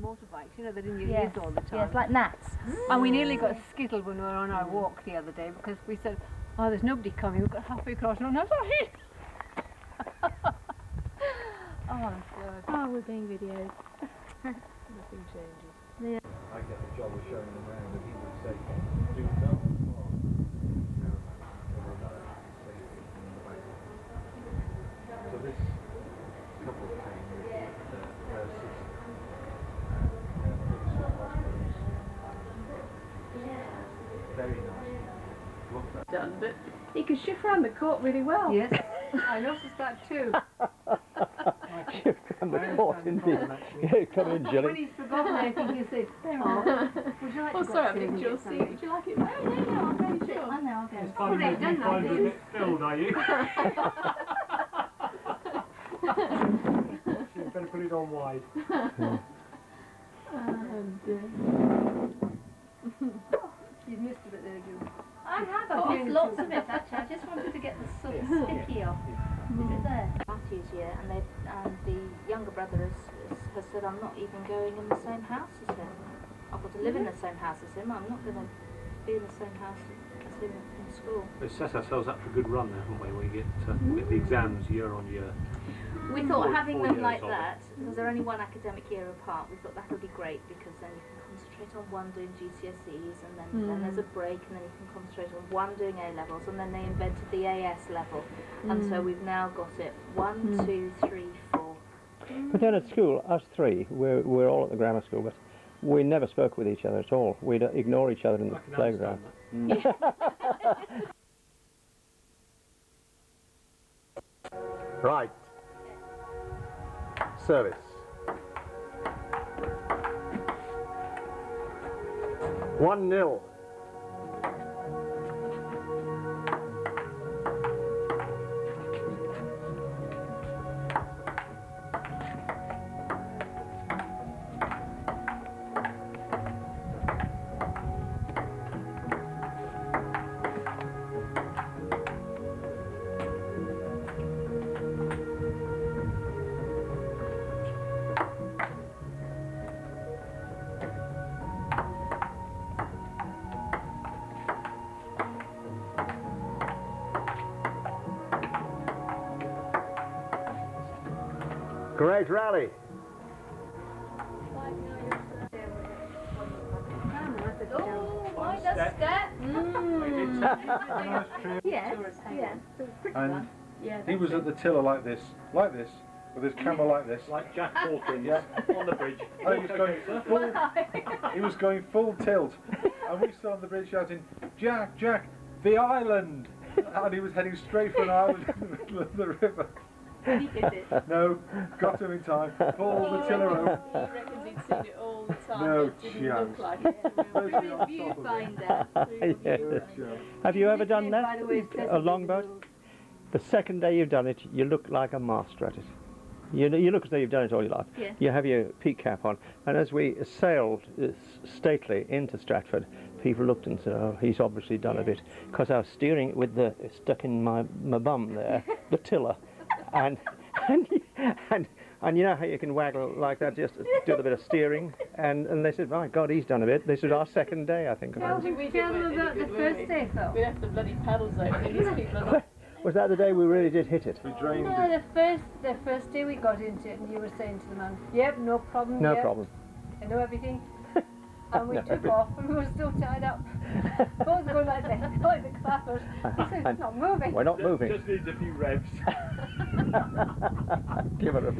motorbikes, you know, they're in your ears all the time. Yes, like gnats. And we nearly got skittled when we were on our walk the other day because we said, oh, there's nobody coming. We got halfway across and no, sorry. Oh, God. Oh, we're being videoed. Nothing changes. Yeah. I get the job of showing them around and he would say, do not park so this couple came with their sister very nice. Love that. Done, but he could shift around the court really well. Yes, I noticed that too. Shift around the court, indeed. Yeah, come in, When Jilly. he's forgotten anything, you say, oh, would you like Oh, to go sorry, I upstairs think and you'll get see. something? Would you like it? No, I'm very sure. I know, I'll go. It's Oh, they've done that, a did bit filled, are you? So you better put it on wide. You've missed a bit there, Julie. I have got lots of it actually. I just wanted to get the sort of sticky off. Is it there? Matthew's year, and the younger brother has said, I'm not even going in the same house as him. I've got to live in the same house as him. I'm not going to be in the same house as him in school. We've set ourselves up for a good run there, haven't we? We get the exams year on year. We thought 4 having them years like of it. that, because they're only one academic year apart, we thought that would be great because then you can concentrate on one doing GCSEs and then there's a break and then you can concentrate on one doing A levels and then they invented the AS level and so we've now got it 1, 2, 3, 4. But then at school, us three, we're all at the grammar school, but we never spoke with each other at all. We'd ignore each other in the I can playground. understand Right. Service. One nil. Great rally. Oh, why does step? Yes, yes. And Yeah, he was at the tiller like this, with his camera like this. Like Jack Hawkins on the bridge. Oh, he was going full tilt, and we stood on the bridge shouting, "Jack, Jack, the island!" And he was heading straight for an island in the middle of the river. he did it. No, got to him in time. Pulled the tiller over. He reckons he'd seen it all the time. No it didn't chance. look like it. Real Viewfinder. Yes. Have you ever done that? By the way, A longboat? The second day you've done it, you look like a master at it. You look as though you've done it all your life. Yeah. You have your peak cap on, and as we sailed stately into Stratford, people looked and said, "Oh, he's obviously done a bit," because I was steering with the stuck in my bum there, the tiller, and you know how you can waggle like that, just do a bit of steering, and they said, "My God, he's done a bit." This is our second day, I think. Tell them about the first day, though. We left the bloody paddles open. These people are Was that the day we really did hit it? We drained No, it. the first day we got into it, and you were saying to the man, "Yep, no problem. No yep, problem. I know everything." And we No, took everything. off, and we were still tied up. Both going like the clappers. He said, "It's not moving." We're not moving. Just needs a few revs. Give it a...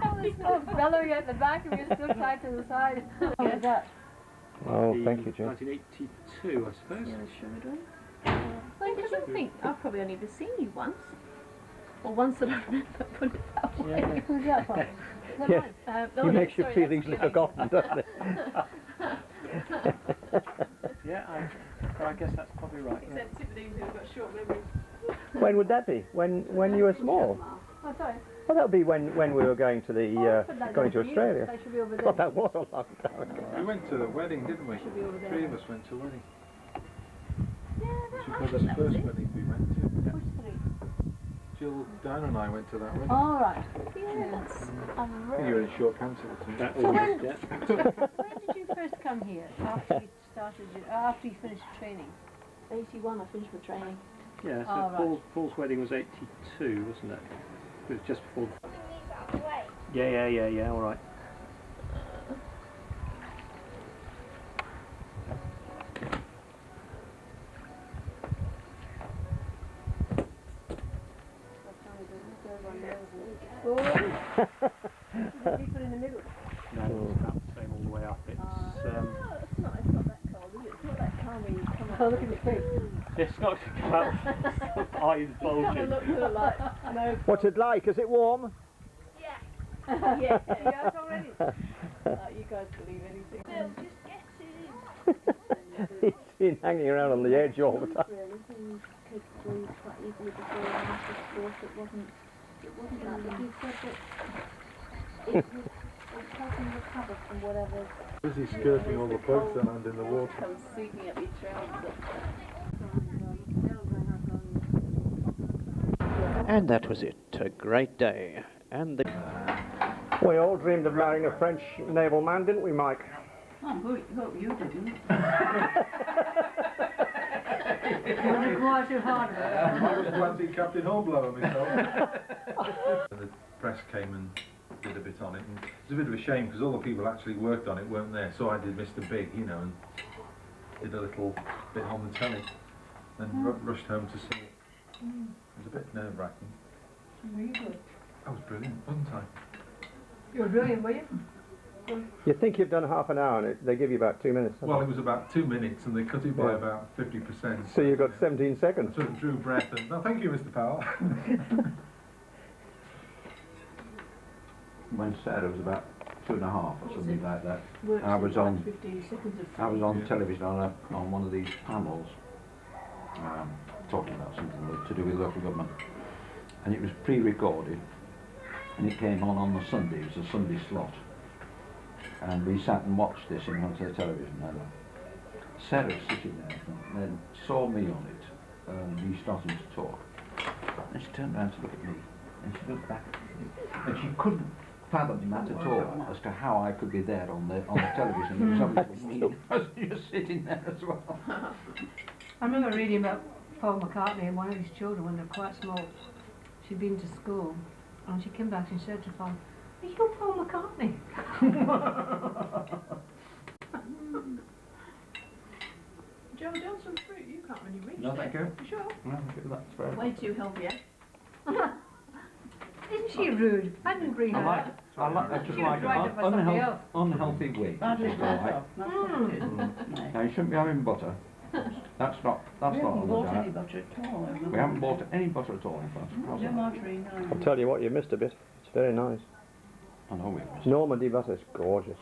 I was still bellowing at the back, and we were still tied to the side. How was that? Oh, thank you, Jim. 1982, I suppose. Yeah, sure do. Well, because I think I've probably only ever seen you once. Or once that I remember, put it that way. Who's that from? Is that Yes. mine? No, It makes you sorry, feel that's easily mine. forgotten, doesn't it? Yeah, but I guess that's probably right. Yeah. Except Tiffany's who've got short memories. When would that be? When you were small? Oh, sorry. Well, that would be when we were going to the Oh, I thought that going to was you. Australia. I should be over there. God, that was a long time ago. We went to the wedding, didn't we? Should be over there. 3 of us went to a wedding. Yeah, She I was think the that was first it. wedding we went to. Which three? Jill, Dan and I went to that one. All right. Yes. I think you were in short pants at the time. That So almost, when, yeah. when did you first come here? After you finished training? 81, I finished my training. Yeah, so Oh, right. Paul's wedding was 82, wasn't it? It was just before. Yeah, all right. Oh. People in the middle. No, it's about the same all the way up. It's It's not that cold, is it? It's not that calm when you come out. Oh, look at his face. it's not about eyes bulging. Look to the light. No. What's it like? Is it warm? Yeah. Yes, already. You guys believe anything. Bill, just get He's been hanging around on the edge all the time. Really, things could breathe quite easily before and after sport. It wasn't that, but he said that it doesn't recover from whatever. Busy skirting all the boats that land in the water. Comes sweeping up your trousers. And that was it. A great day. And we all dreamed of marrying a French naval man, didn't we, Mike? Oh, hope you didn't. You wouldn't go too hard about it. I was planting Captain Hornblower myself. The press came and did a bit on it, and it's a bit of a shame because all the people who actually worked on it weren't there. So I did Mr. Big, you know, and did a little bit on the telly, and rushed home to see it. It was a bit nerve-wracking. Really good. I was brilliant, wasn't I? You were brilliant, were you? You think you've done half an hour and they give you about 2 minutes. Well, it was about 2 minutes, and they cut it by about 50%. So you've got 17 seconds. I sort of drew breath and, no, thank you, Mr. Powell. When Sarah was about 2.5 or something like that, Works I was in on. like 15 seconds of I was on Yeah. television on one of these panels, talking about something to do with local government, and it was pre-recorded, and it came on the Sunday. It was a Sunday slot, and we sat and watched this in front of the television. And Sarah sitting there, and then saw me on it, and me starting to talk, and she turned around to look at me, and she looked back at me, and she couldn't fathom that at all as to how I could be there on the television. There was something me just sitting there as well. I remember reading about Paul McCartney and one of his children when they were quite small. She'd been to school and she came back and said to Paul, "Are you Paul McCartney?" Joe, down some fruit. You can't really reach No, thank you. Sure. No, that's very Way too healthy, Isn't she rude? I didn't bring her. I just She was like right up for somebody else. unhealthy weight. Now you shouldn't be having butter. That's not on the diet. butter at all. We haven't bought any butter at all in France. No margarine, I'll tell you what, you missed a bit. It's very nice. I know we must. Normandy butter is gorgeous.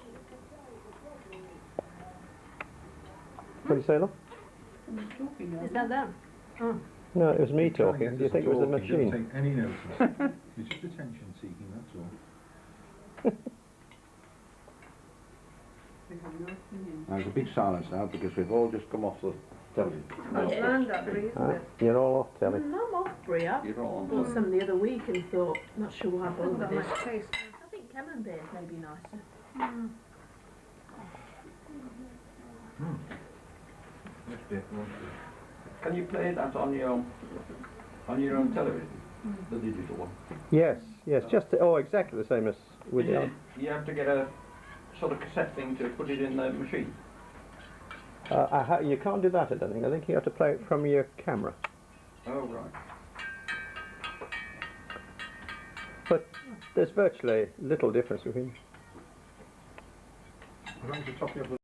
What do you say, love? Is that them? Oh. No, it was me Trying to talking. get Do you us think it was the talking, don't machine? take any notice. It's just attention seeking, that's all. There's a big silence now because we've all just come off the television. It's land up, isn't Ah, it? you're all off telly. I'm off, Bria. You're all on Bought some the other week and thought, not sure what Hasn't happened got with much this. taste. I think camembert may be nicer. This bit, won't it? Can you play that on your own television, the digital one? Yes, yes, just exactly the same as with the other. You have to get a sort of cassette thing to put it in the machine. You can't do that, I don't think. I think you have to play it from your camera. Oh right. But there's virtually little difference between. As long as the top of the